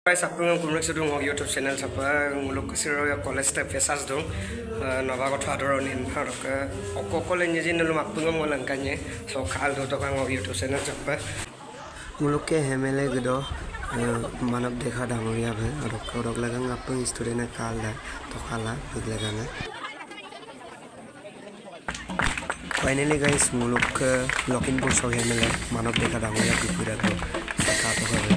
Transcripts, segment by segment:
Guys, apung kumrek sedung ho YouTube channel sapa muluk kesiro ya college step fesas dong nova kotha adoron in harok okokole nyejin lu apung ngolangkanye so khal do to kang YouTube channel sapa muluk ke hemele gdo मानव देखा डांगरिया है और लगन अपन student ने काल है तो काला लगन फाइनली गाइस मुलुक लखीमपुर सगे मेले मानव देखा डांगरिया पिपुरा को सका तो है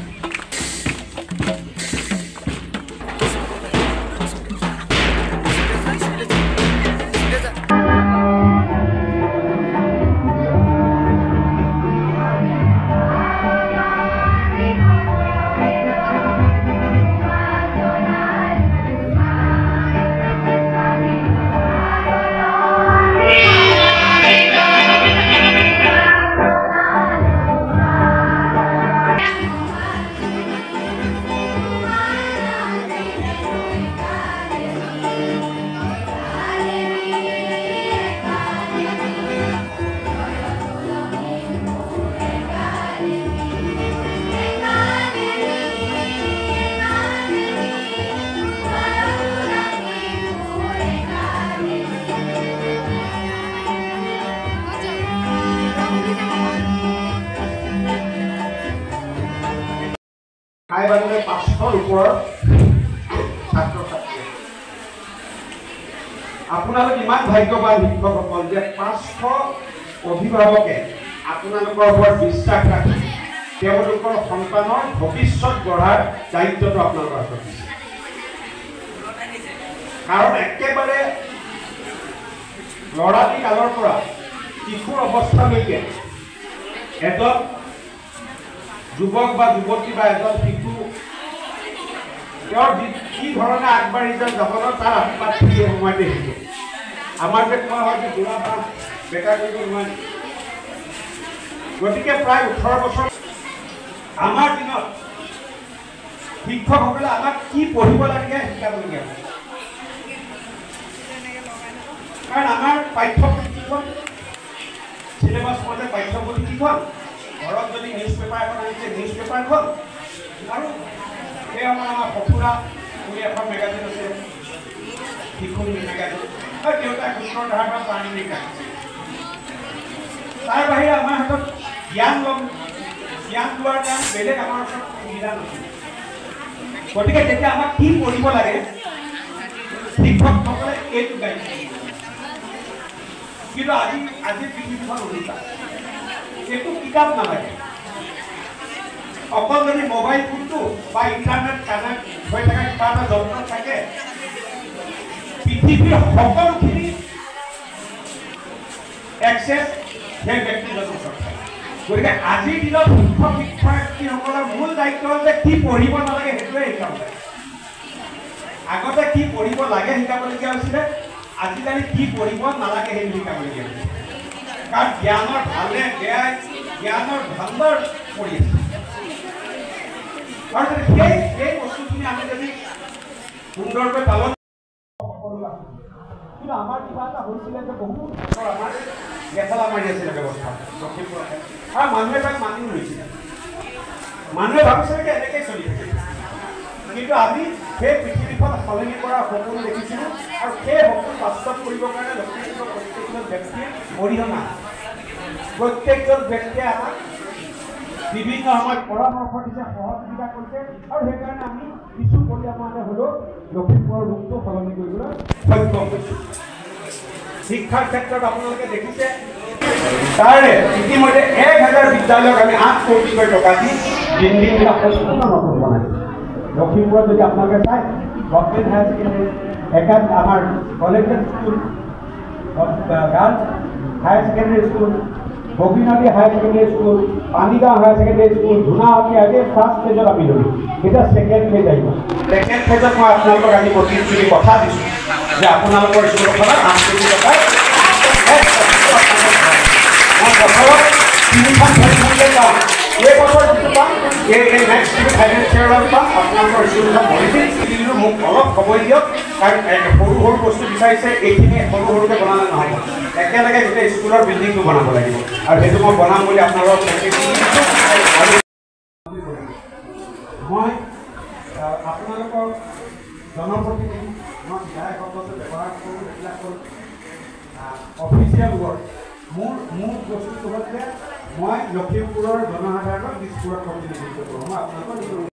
I want to pass for ছাত্র ছাত্রী আপোনালোক ইমান ভাগ্যবান শিক্ষকসকল যে 500 অভিভাৱকে আপোনালোকৰ ওপৰত বিশ্বাস ৰাখি তেওঁলোকৰ সন্তানৰ ভৱিষ্যত গঢ়াৰ দায়িত্বটো আপোনালোকৰ হাতত দিছে কাৰণ একেবাৰে লৰালি কালৰ পৰা শিশুৰ অৱস্থালৈকে এজন যুৱক বা যুৱতী বা এজন শিশু কি ধৰণে আগবাঢ়ি যাব তাৰ আশীৰ্বাদ এই সময়তে শিকে আমাৰ যে কোৱা হয় যে বুঢ়া বা বেকাৰ কৰিব নোৱাৰি গতিকে প্ৰায় 18 বছৰ আমাৰ দিনত শিক্ষকসকলে আমাক কি পঢ়িব লাগে শিকাবলগীয়া কাৰণ আমাৰ পাঠ্যপুথিখন চিলেবাছ মতে পাঠ্যপুথিখন ঘৰত যদি নিউজ পেপাৰ এখন আহিছে নিউজ পেপাৰখন আৰু এই আমাৰ সফুৰা বুলি এখন মেগাজিন আছে শিশু মেগাজিন আৰু দেউতাক সূত্ৰধাৰ বা প্ৰাণী বিজ্ঞান তাৰ বাহিৰে আমাৰ হাতত জ্ঞান লোৱাৰ কাৰণে বেলেগ আমাৰ ওচৰত সুবিধা নাছিল গতিকে যেতিয়া আমাক কি পঢ়িব লাগে শিক্ষকসকলে এইটো গাইছে কিন্তু আজি পৃথিৱীখন উল্টা একো কিতাপ নালাগে অকল যদি মোবাইল ফোনটো বা ইণ্টাৰনেট কানেক্ট হৈ থকা কিবা এটা যন্ত্ৰ থাকে পৃথিৱীৰ সকলোখিনি এক্সেছ সেই ব্যক্তিজনৰ ওচৰত থাকে গতিকে আজিৰ দিনত শিক্ষক শিক্ষয়িত্ৰীসকলৰ মূল দায়িত্ব হ'ল যে কি পঢ়িব নালাগে সেইটোৱে শিকাব লাগে আগতে কি পঢ়িব লাগে শিকাবলগীয়া হৈছিলে আজিকালি কি পঢ়িব নালাগে সেইটো শিকাবলগীয়া হৈছে কাৰণ জ্ঞানৰ ভালে বেয়া জ্ঞানৰ ভাণ্ডাৰ পৰি আছে আৰু সেই বস্তুখিনি আমি যদি সুন্দৰকৈ পালন কিন্তু আমাৰ কিবা এটা হৈছিলে যে বহুত আমাৰ গেছলা মাৰি আছিলে ব্যৱস্থা লখিমপুৰ আৰু মানুহে তাক মানি লৈছিলে মানুহে ভাবিছিলে যে এনেকৈ চলি থাকে কিন্তু আমি সেই পৃথিৱীখন সলনি কৰা সপোন দেখিছিলোঁ আৰু সেই সপোন বাস্তৱ কৰিবৰ কাৰণে লখিমপুৰৰ প্ৰত্যেকজন ব্যক্তিৰ অৰিহণা প্ৰত্যেকজন ব্যক্তিয়ে আমাক বিভিন্ন সময়ত পৰামৰ্শ দিছে সহযোগিতা কৰিছে আৰু সেইকাৰণে আমি কিছু পৰিমাণে হ'লেও লখিমপুৰৰ ৰূপটো সলনি কৰিবলৈ সক্ষম হৈছোঁ শিক্ষাৰ ক্ষেত্ৰত আপোনালোকে দেখিছে তাৰে ইতিমধ্যে 1000 বিদ্যালয়ক আমি 8 কোটিকৈ টকা দি দিনবিলাক সম্পূৰ্ণ নতুন বনাইছোঁ লখিমপুৰত যদি আপোনালোকে চাই গভৰ্ণমেণ্ট হায়াৰ ছেকেণ্ডেৰী আমাৰ collegiate school girls higher secondary school Bogeenodi higher secondary school Panigaon higher secondary school Dhunahati আদি ফাৰ্ষ্ট ফেজত আমি ধৰিম এতিয়া ছেকেণ্ড ফেজ আহিব ছেকেণ্ড ফেজত মই আপোনালোকক আজি প্ৰতিশ্ৰুতি কথা দিছোঁ যে আপোনালোকৰ স্কুলখনত 8 কোটি টকাৰ মই বছৰত 3খন ফেজলৈ যাওঁ এই বছৰ যিটো পাম এই নেক্সট যিটো ফাইনেন্সিয়েলত পাম আপোনালোকৰ স্কুলখন ভৰিছিল কিন্তু মোক অলপ সময় দিয়ক কাৰণ সৰু সৰু বস্তু বিচাৰিছে এইখিনি সৰু সৰুকৈ বনালে নহয় একেলগে গোটেই স্কুলৰ বিল্ডিংটো বনাব লাগিব আৰু সেইটো মই বনাম বুলি আপোনালোকক মই আপোনালোকৰ জনপ্ৰতিনিধি মই বিধায়কসকলে ব্যৱহাৰ কৰোঁ এইবিলাক কৰোঁ অফিচিয়েল ৱৰ্ড মোৰ বস্তুটো হ'ল যে মই লখিমপুৰৰ জনসাধাৰণক দিছপুৰত প্ৰতিনিধিত্ব কৰোঁ মই আপোনালোকৰ